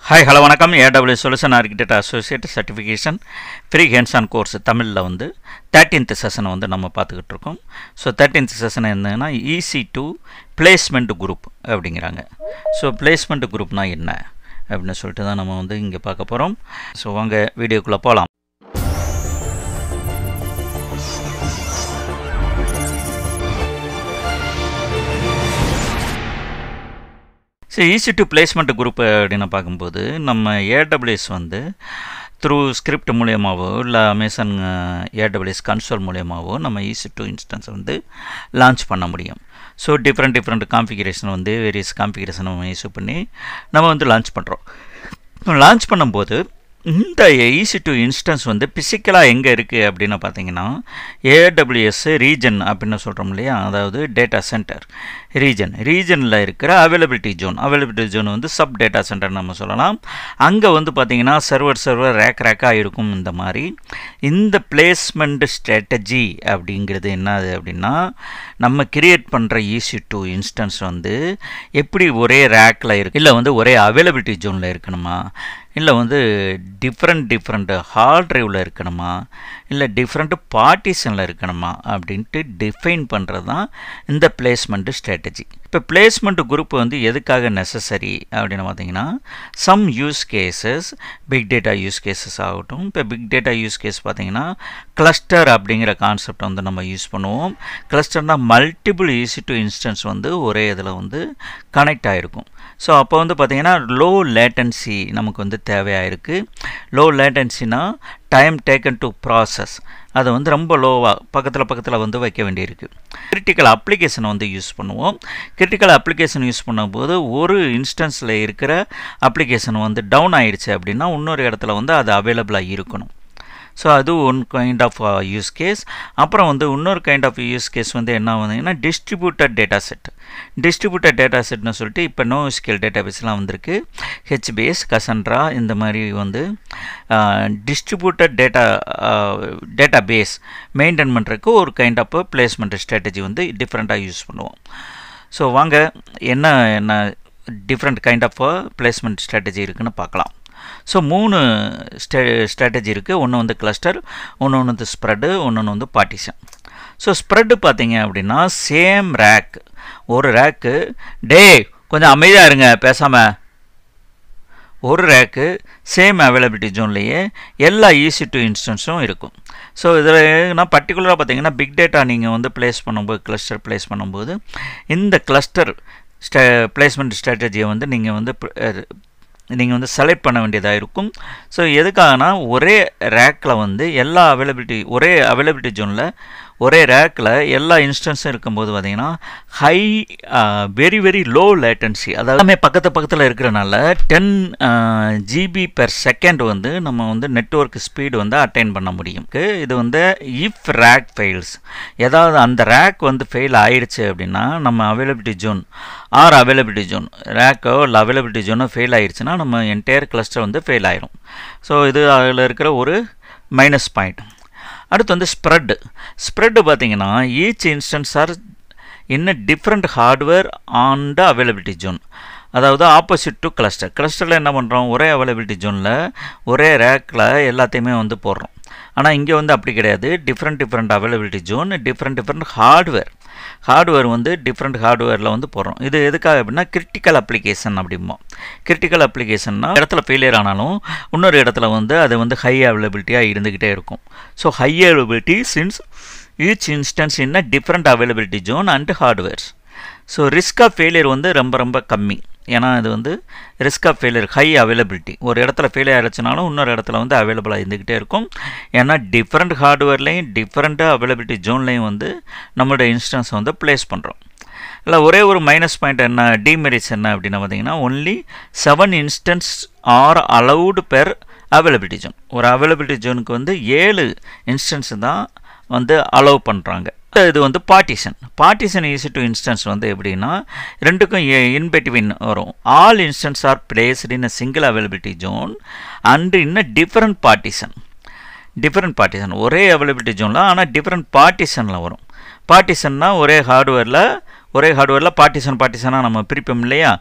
Hi, hello, வணக்கம். AWS Solution Architect Associate Certification Free Hands-on Course தமிழில் வந்து 13th session வந்து நம்ம பார்த்துக்கிட்டு இருக்கோம். ஸோ 13th session என்னன்னா EC2 Placement Group அப்படிங்கிறாங்க. ஸோ Placement Groupனா என்ன அப்படின்னு சொல்லிட்டு தான் நம்ம வந்து இங்கே பார்க்க போகிறோம். ஸோ வாங்க வீடியோக்குள்ளே போகலாம். ஸோ EC2 Placement Group அப்படின்னு பார்க்கும்போது நம்ம AWS வந்து த்ரூ ஸ்கிரிப்ட் மூலியமாகவோ இல்லை அமேசான் AWS கன்சோல் மூலியமாகவோ நம்ம EC2 இன்ஸ்டன்ஸ் வந்து லான்ச் பண்ண முடியும். ஸோ டிஃப்ரெண்ட் கான்ஃபிகரேஷன் வந்து வேரியஸ் கான்ஃபிகரேஷன் நம்ம யூஸ் பண்ணி நம்ம வந்து லான்ச் பண்ணுறோம். லான்ச் பண்ணும்போது இந்த EC2 இன்ஸ்டன்ஸ் வந்து பிசிக்கலாக எங்கே இருக்குது அப்படின்னு பார்த்தீங்கன்னா AWS ரீஜன் அப்படின்னு சொல்கிறோம் இல்லையா, அதாவது டேட்டா சென்டர் ரீஜனில் இருக்கிற அவைலபிலிட்டி ஜோன் வந்து சப் டேட்டா சென்டர் நம்ம சொல்லலாம். அங்கே வந்து பார்த்திங்கன்னா சர்வர் ரேக்காக இருக்கும். இந்த மாதிரி இந்த பிளேஸ்மெண்ட் ஸ்ட்ராட்டஜி அப்படிங்கிறது என்னது அப்படின்னா, நம்ம கிரியேட் பண்ணுற EC2 இன்ஸ்டன்ஸ் வந்து எப்படி ஒரே ரேக்கில் இருக்குது, இல்லை வந்து ஒரே அவைலபிலிட்டி ஜோனில் இருக்கணுமா, இல்லை வந்து டிஃப்ரெண்ட் ஹார்ட் ட்ரைவில் இருக்கணுமா, இல்லை டிஃப்ரெண்ட் பார்ட்டிஷனில் இருக்கணுமா அப்படின்ட்டு டிஃபைன் பண்ணுறது தான் இந்த பிளேஸ்மெண்ட் ஸ்ட்ராட்டஜி. இப்போ பிளேஸ்மெண்ட் குரூப் வந்து எதுக்காக நெசசரி அப்படின்னு பார்த்தீங்கன்னா, some use cases big data use cases ஆகட்டும். இப்போ பிக் டேட்டா யூஸ் கேஸ் பார்த்தீங்கன்னா கிளஸ்டர் அப்படிங்கிற கான்செப்ட் வந்து நம்ம யூஸ் பண்ணுவோம். கிளஸ்டர்னால் மல்டிபிள் EC2 இன்ஸ்டன்ஸ் வந்து ஒரே இதில் வந்து கனெக்ட் ஆகிருக்கும். ஸோ அப்போ வந்து பார்த்திங்கன்னா லோ லேட்டன்சி நமக்கு வந்து தேவையாக இருக்குது. லோ லேட்டன்சினா டைம் டேக்கன் டு ப்ராசஸ், அதை வந்து ரொம்ப லோவாக பக்கத்தில் வந்து வைக்க வேண்டியிருக்கு. கிரிட்டிக்கல் அப்ளிகேஷனை வந்து யூஸ் பண்ணுவோம். கிரிட்டிக்கல் அப்ளிகேஷன் யூஸ் பண்ணும்போது ஒரு இன்ஸ்டன்ஸில் இருக்கிற அப்ளிகேஷன் வந்து டவுன் ஆகிடுச்சு அப்படின்னா இன்னொரு இடத்துல வந்து அது அவைலபிளாக இருக்கணும். ஸோ அது one kind of use case. அப்புறம் வந்து இன்னொரு கைண்ட் ஆஃப் யூஸ் கேஸ் வந்து என்ன வந்தீங்கன்னா டிஸ்ட்ரிபியூட்டட் டேட்டா செட்னு சொல்லிட்டு இப்போ NoSQL டேட்டாபேஸ்லாம் வந்திருக்கு. HBase, Cassandra இந்த மாதிரி வந்து டிஸ்ட்ரிபியூட்டட் டேட்டா பேஸ் மெயின்டைன் பண்ணுறதுக்கு ஒரு கைண்ட் ஆஃப் பிளேஸ்மெண்ட் ஸ்ட்ராட்டஜி வந்து டிஃப்ரெண்ட்டாக யூஸ் பண்ணுவோம். ஸோ வாங்க என்ன different kind of placement strategy இருக்குதுன்னு பார்க்கலாம். ஸோ 3 ஸ்ட்ராட்டஜி இருக்குது. ஒன்று வந்து கிளஸ்டர், ஒன்று வந்து ஸ்ப்ரெட்டு, ஒன்று வந்து பார்ட்டிஷன். ஸோ ஸ்ப்ரெட்டு பார்த்தீங்க அப்படின்னா சேம் ரேக், ஒரு ரேக்கு கொஞ்சம் அமைதியாக இருங்க பேசாமல், ஒரு ரேக்கு சேம் அவைலபிலிட்டி ஜோன்லேயே எல்லா EC2 இன்ஸ்டன்ஸும் இருக்கும். ஸோ இதில் நான் பர்டிகுலராக பார்த்தீங்கன்னா பிக் டேட்டா நீங்கள் வந்து ப்ளேஸ் பண்ணும்போது, கிளஸ்டர் ப்ளேஸ் பண்ணும்போது இந்த கிளஸ்டர் பிளேஸ்மெண்ட் ஸ்ட்ராட்டஜியை வந்து நீங்கள் வந்து செலக்ட் பண்ண வேண்டியதாக இருக்கும். ஸோ எதுக்காகனா ஒரே ரேக்கில் வந்து எல்லா ஒரே அவைலபிலிட்டி ஜோனில் ஒரே ரேக்கில் எல்லா இன்ஸ்டன்ஸும் இருக்கும்போது பார்த்திங்கன்னா ஹை வெரி லோ லேட்டன்சி, அதாவது எல்லாமே பக்கத்தில் இருக்கிறனால 10 GB/s வந்து நம்ம வந்து நெட்வொர்க் ஸ்பீடு வந்து அட்டைன் பண்ண முடியும். இது வந்து இஃப் ரேக் ஃபெயில்ஸ், ஏதாவது அந்த ரேக் வந்து ஃபெயில் ஆயிடுச்சு அப்படின்னா நம்ம அவைலபிலிட்டி ஜோன் ரேக்கோ இல்லை அவைலபிலிட்டி ஜோனோ ஃபெயில் ஆயிடுச்சுன்னா நம்ம என்டையர் கிளஸ்டர் வந்து ஃபெயில் ஆயிடும். ஸோ இது அதில் இருக்கிற ஒரு மைனஸ் பாயிண்ட். அடுத்து வந்து ஸ்ப்ரெட்டு பார்த்தீங்கன்னா each instance are in different hardware on the availability zone, அதாவது ஆப்போசிட் டு கிளஸ்டரில் என்ன பண்ணுறோம், ஒரே அவைலபிலிட்டி ஜோனில் ஒரே ரேக்கில் எல்லாத்தையுமே வந்து போடுறோம். ஆனால் இங்கே வந்து அப்படி கிடையாது. Different availability zone, different hardware வந்து டிஃப்ரெண்ட் ஹார்ட்வேரில் வந்து போடுறோம். இது எதுக்காக அப்படின்னா கிரிட்டிக்கல் அப்ளிகேஷன் அப்படிம்போம். கிரிட்டிக்கல் அப்ளிகேஷன்னா இடத்துல ஃபெயிலியர் ஆனாலும் இன்னொரு இடத்துல வந்து அது வந்து ஹை அவைலபிலிட்டியாக இருந்துக்கிட்டே இருக்கும். So high availability since each instance in different availability zone and hardwares. So risk of failure வந்து ரொம்ப கம்மி. ஏன்னா இது வந்து risk of failure high availability, ஒரு இடத்துல ஃபெயிலியர் ஆகிடுச்சுனாலும் இன்னொரு இடத்துல வந்து அவைலபிளாக இருந்துக்கிட்டே இருக்கும். ஏன்னா டிஃப்ரெண்ட் ஹார்ட்வேர்லேயும் டிஃப்ரெண்ட் அவைலபிலிட்டி ஜோன்லேயும் வந்து நம்மளோட இன்ஸ்டன்ஸை வந்து ப்ளேஸ் பண்ணுறோம். இல்லை ஒரே ஒரு மைனஸ் பாயிண்ட் என்ன, டிமெரிட்ஸ் என்ன அப்படின்னு பார்த்தீங்கன்னா only 7 instance are allowed per availability zone. ஒரு அவைலபிலிட்டி ஜோனுக்கு வந்து 7 இன்ஸ்டன்ஸ் தான் வந்து அலோவ் பண்ணுறாங்க. இது வந்து பார்ட்டிஷன் EC2 இன்ஸ்டன்ஸ் வந்து எப்படின்னா ரெண்டுக்கும் இன்பிட்வீன் வரும். All instance are placed in a single availability zone and in a different partition ஒரே அவைலபிலிட்டி ஜோனில் ஆனால் டிஃப்ரெண்ட் பார்ட்டிஷனில் வரும். பார்ட்டிஷன்னா ஒரே ஹார்ட்வேரில் ஒரே ஹார்ட்வேரில் பார்ட்டிஷனாக நம்ம பிரிப்போம் இல்லையா,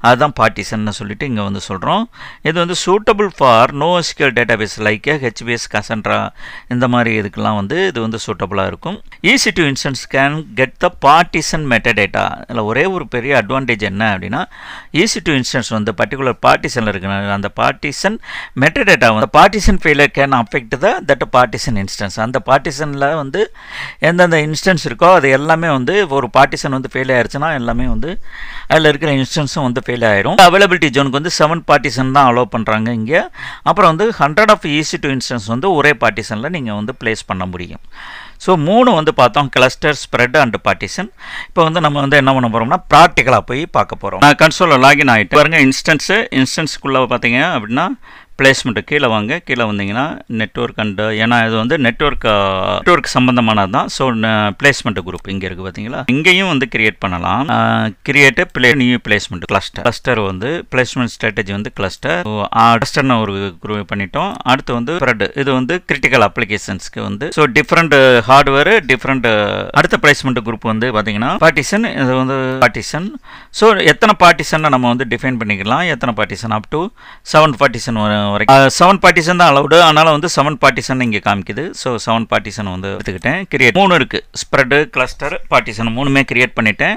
அதுதான் பார்ட்டிஷன்னு சொல்லிட்டு இங்கே வந்து சொல்கிறோம். இது வந்து suitable for NoSQL database like HBS Cassandra இந்த மாதிரி இதுக்கெல்லாம் வந்து இது வந்து சூட்டபுளாக இருக்கும். EC2 instance can get the partition metadata. இதில் ஒரே ஒரு பெரிய அட்வான்டேஜ் என்ன அப்படின்னா, EC2 இன்ஸ்டன்ஸ் வந்து பர்டிகுலர் பார்ட்டிஷனில் இருக்கிற அந்த பார்ட்டிஷன் மெட்டடேட்டா வந்து partition failure can affect that partition instance. அந்த பார்ட்டிஷனில் வந்து எந்தெந்த இன்ஸ்டன்ஸ் இருக்கோ அது எல்லாமே வந்து ஒரு பார்ட்டிஷன் வந்து ஃபெயில் ஆயிடுச்சுன்னா எல்லாமே வந்து அதில் இருக்கிற இன்ஸ்டன்ஸும் வந்து ஃபெயில் ஆயிரும். அவைலபிலிட்டி ஜோனுக்கு வந்து 7 பார்ட்டிஷன் தான் அலோவ் பண்ணுறாங்க இங்கே. அப்புறம் வந்து 100 ஆஃப் EC2 இன்ஸ்டன்ஸ் வந்து ஒரே பார்ட்டிஷனில் நீங்கள் வந்து பிளேஸ் பண்ண முடியும். ஸோ 3 வந்து பார்த்தோம், கிளஸ்டர், ஸ்ப்ரெட் அண்ட் பார்ட்டிஷன். இப்போ வந்து நம்ம வந்து என்ன பண்ண போகிறோம்னா ப்ராக்டிக்கலாக போய் பார்க்க போகிறோம். நான் கன்சோலில் லாகின் ஆகிட்டு பாருங்கள், இன்ஸ்டன்ஸுக்குள்ளே பார்த்தீங்க அப்படின்னா பிளேஸ்மெண்ட்டு கீழே வாங்க. கீழே வந்தீங்கன்னா நெட்வொர்க் அண்ட், ஏன்னா இது வந்து நெட்வொர்க் சம்மந்தமானது தான். ஸோ பிளேஸ்மெண்ட் குரூப் இங்கே இருக்குது பார்த்தீங்களா, இங்கேயும் வந்து கிரியேட் பண்ணலாம். நியூ பிளேஸ்மெண்ட் கிளஸ்டர் வந்து பிளேஸ்மெண்ட் ஸ்ட்ராட்டஜி வந்து கிளஸ்டர்னு ஒரு குரூப் பண்ணிட்டோம். அடுத்து வந்து ஸ்ப்ரெட், இது வந்து கிரிட்டிக்கல் அப்ளிகேஷன்ஸ்க்கு வந்து ஸோ டிஃப்ரெண்ட் ஹார்ட்வேர் டிஃப்ரெண்ட். அடுத்த பிளேஸ்மெண்ட் குரூப் வந்து பார்த்தீங்கன்னா பார்ட்டிஷன், இது வந்து பார்ட்டிஷன். ஸோ எத்தனை பார்ட்டிஷன் நம்ம வந்து டிஃபைன் பண்ணிக்கலாம், எத்தனை partition up to 7 partition 7 partition தான் அலவுடு. அதனால் வந்து 7 பார்ட்டிஷன் இங்கே காமிக்குது. ஸோ 7 பார்ட்டிஷன் வந்து எடுத்துக்கிட்டேன். கிரியேட் 3 இருக்குது, ஸ்ப்ரெட், கிளஸ்டர், பார்ட்டிஷன் 3மே கிரியேட் பண்ணிட்டேன்.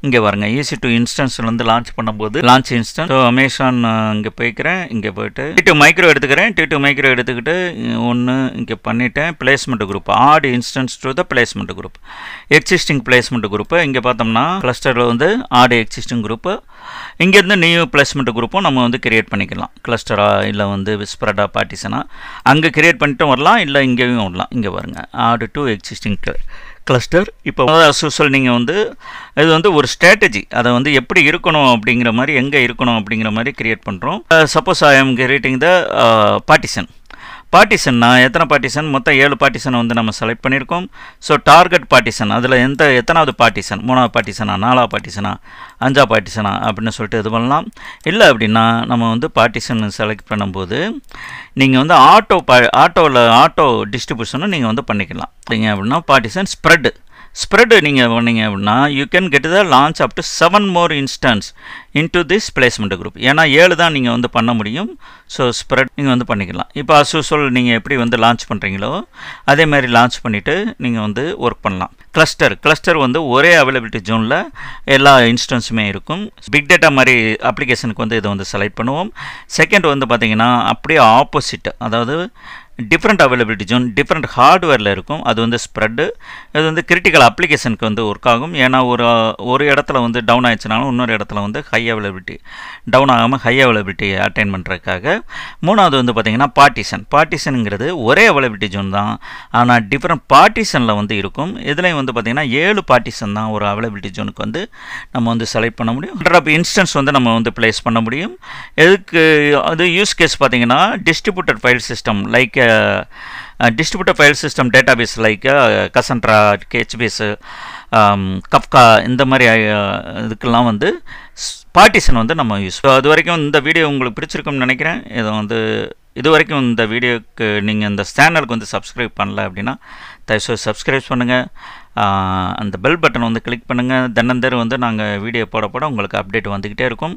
இங்கே பாருங்க, EC2 இன்ஸ்டன்ஸ்லேருந்து லான்ச் பண்ணும்போது லான்ச் இன்ஸ்டன்ஸ். ஸோ அமேசான் இங்கே போய்க்கிறேன். இங்கே போய்ட்டு T2 மைக்ரோ எடுத்துக்கிறேன். T2 மைக்ரோ எடுத்துக்கிட்டு ஒன்று இங்கே பண்ணிட்டேன். Placement group add instance to the placement group, existing placement group. இங்கே பார்த்தோம்னா கிளஸ்டரில் வந்து ஆட் எக்ஸிஸ்டிங் குரூப்பு. இங்கேருந்து நியூ பிளேஸ்மெண்ட் குரூப்பும் நம்ம வந்து கிரியேட் பண்ணிக்கலாம். கிளஸ்டரா இல்லை வந்து ஸ்ப்ரெடா பார்ட்டிஷனா அங்கே கிரியேட் பண்ணிட்டும் வரலாம், இல்லை இங்கேயும் வரலாம். இங்கே பாருங்கள், ஆட் டு எக்ஸிஸ்டிங் கிளஸ்டர். இப்போ அசூசல் நீங்கள் வந்து இது வந்து ஒரு ஸ்ட்ராட்டஜி, அதை வந்து எப்படி இருக்கணும் அப்படிங்கிற மாதிரி, எங்கே இருக்கணும் அப்படிங்கிற மாதிரி கிரியேட் பண்ணுறோம். Suppose I am creating the பார்ட்டிஷன்னா எத்தனை பார்ட்டிஷன், மொத்தம் 7 பார்ட்டிஷனை வந்து நம்ம செலக்ட் பண்ணியிருக்கோம். ஸோ டார்கெட் பார்ட்டிஷன், அதில் எத்தனாவது பார்ட்டிஷன், 3ஆவது பார்ட்டிஷனா, 4ஆவது பார்ட்டிஷனா, 5ஆவது பார்ட்டிஷனா அப்படின்னு சொல்லிட்டு இது பண்ணலாம். இல்லை அப்படின்னா நம்ம வந்து பார்ட்டிஷன் செலக்ட் பண்ணும்போது நீங்கள் வந்து ஆட்டோ டிஸ்ட்ரிபியூஷனும் நீங்கள் வந்து பண்ணிக்கலாம். நீங்கள் அப்படின்னா பார்ட்டிஷன் ஸ்ப்ரெட் நீங்கள் பண்ணீங்க அப்படின்னா you can get the launch up to 7 more instance into this placement group. ஏன்னா 7 தான் நீங்கள் வந்து பண்ண முடியும். ஸோ ஸ்ப்ரெட் நீங்கள் வந்து பண்ணிக்கலாம். இப்போ அசூசல் நீங்கள் எப்படி வந்து லான்ச் பண்ணுறீங்களோ அதே மாதிரி லான்ச் பண்ணிவிட்டு நீங்கள் வந்து ஒர்க் பண்ணலாம். கிளஸ்டர் வந்து ஒரே அவைலபிலிட்டி ஜோனில் எல்லா இன்ஸ்டன்ஸுமே இருக்கும். பிக் டேட்டா மாதிரி அப்ளிகேஷனுக்கு வந்து இதை வந்து செலக்ட் பண்ணுவோம். செகண்ட் வந்து பார்த்திங்கன்னா அப்படியே ஆப்போசிட், அதாவது டிஃப்ரெண்ட் அவைலபிலிட்டி ஜோன் டிஃப்ரெண்ட் ஹார்ட்வேரில் இருக்கும். அது வந்து ஸ்ப்ரெட்டு. இது வந்து கிரிட்டிக்கல் அப்ளிகேஷனுக்கு வந்து ஒர்க் ஆகும். ஏன்னா ஒரு இடத்துல வந்து டவுன் ஆயிடுச்சுனாலும் இன்னொரு இடத்துல வந்து ஹை அவைலபிலிட்டி டவுன் ஆகாமல் ஹை அவைலபிலிட்டி அட்டைன் பண்ணுறதுக்காக. 3வது வந்து பார்த்திங்கன்னா பார்ட்டிஷனுங்கிறது ஒரே அவைலபிலிட்டி ஜோன் தான், ஆனால் டிஃப்ரெண்ட் பார்ட்டிஷனில் வந்து இருக்கும். இதுலேயும் வந்து பார்த்திங்கன்னா 7 பார்ட்டிஷன் தான் ஒரு அவைலபிலிட்டி ஜோனுக்கு வந்து நம்ம வந்து செலக்ட் பண்ண முடியும். 100 இன்ஸ்டன்ஸ் வந்து நம்ம வந்து பிளேஸ் பண்ண முடியும். எதுக்கு அது யூஸ் கேஸ் பார்த்திங்கன்னா distributed file system like distributed file system database like Cassandra, HBS, Kafka இந்த மாதிரி இதுக்கெல்லாம் வந்து பார்ட்டிஷன் வந்து நம்ம யூஸ். அது வரைக்கும் இந்த வீடியோ உங்களுக்கு பிடிச்சிருக்கும்னு நினைக்கிறேன். இதை வந்து இது வரைக்கும் இந்த வீடியோக்கு நீங்கள் இந்த சேனலுக்கு வந்து சப்ஸ்கிரைப் பண்ணல அப்படின்னா தயவுசெய்து சப்ஸ்கிரைப் பண்ணுங்கள். அந்த பெல் பட்டன் வந்து கிளிக் பண்ணுங்கள். தினந்தேரும் வந்து நாங்கள் வீடியோ போட உங்களுக்கு அப்டேட் வந்துக்கிட்டே இருக்கும்.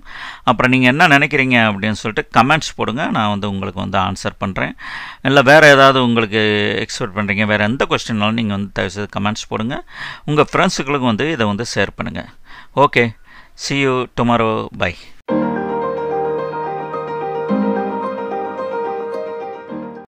அப்புறம் நீங்கள் என்ன நினைக்கிறீங்க அப்படின்னு சொல்லிட்டு கமெண்ட்ஸ் போடுங்க. நான் வந்து உங்களுக்கு வந்து ஆன்சர் பண்ணுறேன். இல்லை வேறு ஏதாவது உங்களுக்கு எக்ஸ்பெக்ட் பண்ணுறீங்க, வேறு எந்த கொஸ்டின்னாலும் நீங்கள் வந்து தயவுசெய்து கமெண்ட்ஸ் போடுங்க. உங்கள் ஃப்ரெண்ட்ஸுகளுக்கும் வந்து இதை வந்து ஷேர் பண்ணுங்கள். Okay, see you tomorrow. Bye.